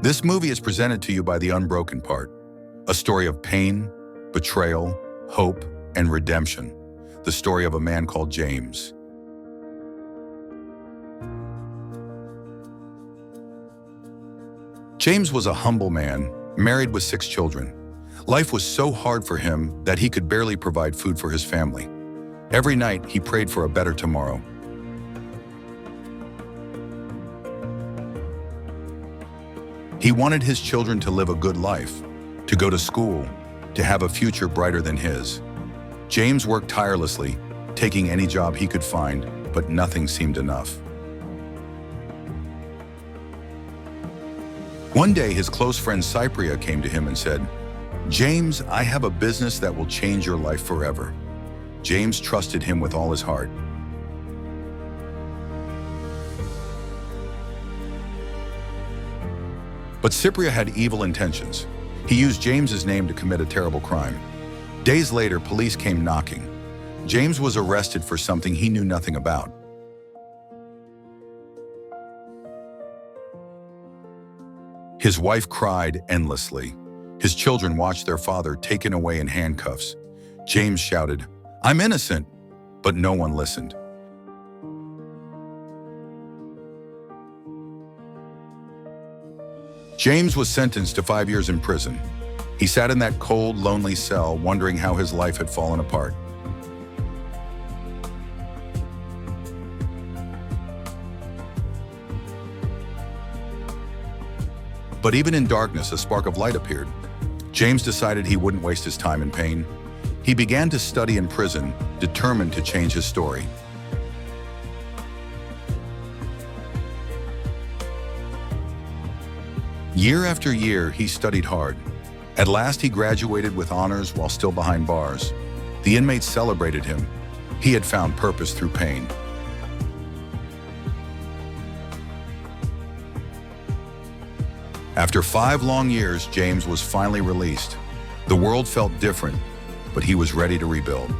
This movie is presented to you by The Unbroken Part, a story of pain, betrayal, hope, and redemption. The story of a man called James. James was a humble man, married with 6 children. Life was so hard for him that he could barely provide food for his family. Every night, he prayed for a better tomorrow. He wanted his children to live a good life, to go to school, to have a future brighter than his. James worked tirelessly, taking any job he could find, but nothing seemed enough. One day, his close friend Cypria came to him and said, "James, I have a business that will change your life forever." James trusted him with all his heart. But Cypria had evil intentions. He used James's name to commit a terrible crime. Days later, police came knocking. James was arrested for something he knew nothing about. His wife cried endlessly. His children watched their father taken away in handcuffs. James shouted, "I'm innocent," but no one listened. James was sentenced to 5 years in prison. He sat in that cold, lonely cell, wondering how his life had fallen apart. But even in darkness, a spark of light appeared. James decided he wouldn't waste his time in pain. He began to study in prison, determined to change his story. Year after year, he studied hard. At last, he graduated with honors while still behind bars. The inmates celebrated him. He had found purpose through pain. After 5 long years, James was finally released. The world felt different, but he was ready to rebuild.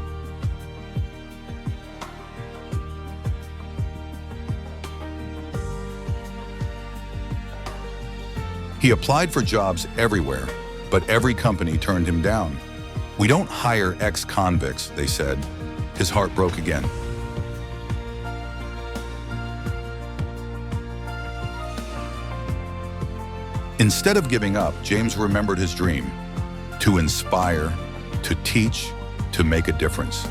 He applied for jobs everywhere, but every company turned him down. "We don't hire ex-convicts," they said. His heart broke again. Instead of giving up, James remembered his dream: to inspire, to teach, to make a difference.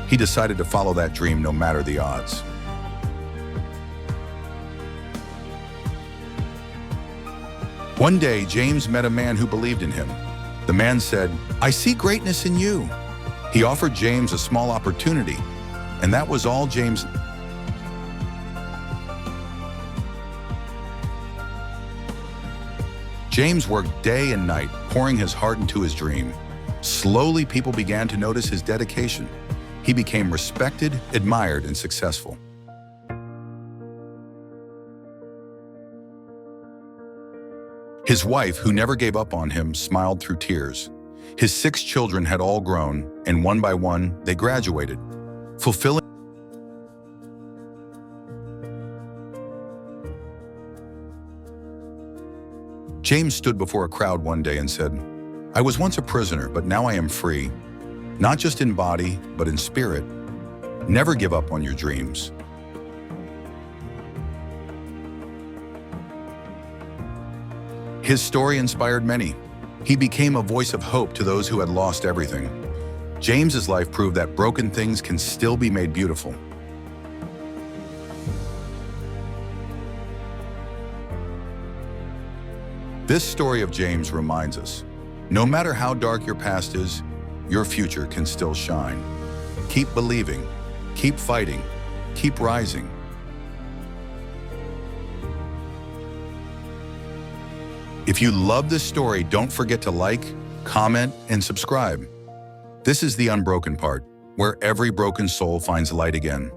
He decided to follow that dream no matter the odds. One day, James met a man who believed in him. The man said, "I see greatness in you." He offered James a small opportunity, and that was all James. James worked day and night, pouring his heart into his dream. Slowly, people began to notice his dedication. He became respected, admired, and successful. His wife, who never gave up on him, smiled through tears. His 6 children had all grown, and one by one, they graduated, fulfilling. James stood before a crowd one day and said, "I was once a prisoner, but now I am free, not just in body, but in spirit. Never give up on your dreams." His story inspired many. He became a voice of hope to those who had lost everything. James's life proved that broken things can still be made beautiful. This story of James reminds us, no matter how dark your past is, your future can still shine. Keep believing, keep fighting, keep rising. If you love this story, don't forget to like, comment, and subscribe. This is The Unbroken Part, where every broken soul finds light again.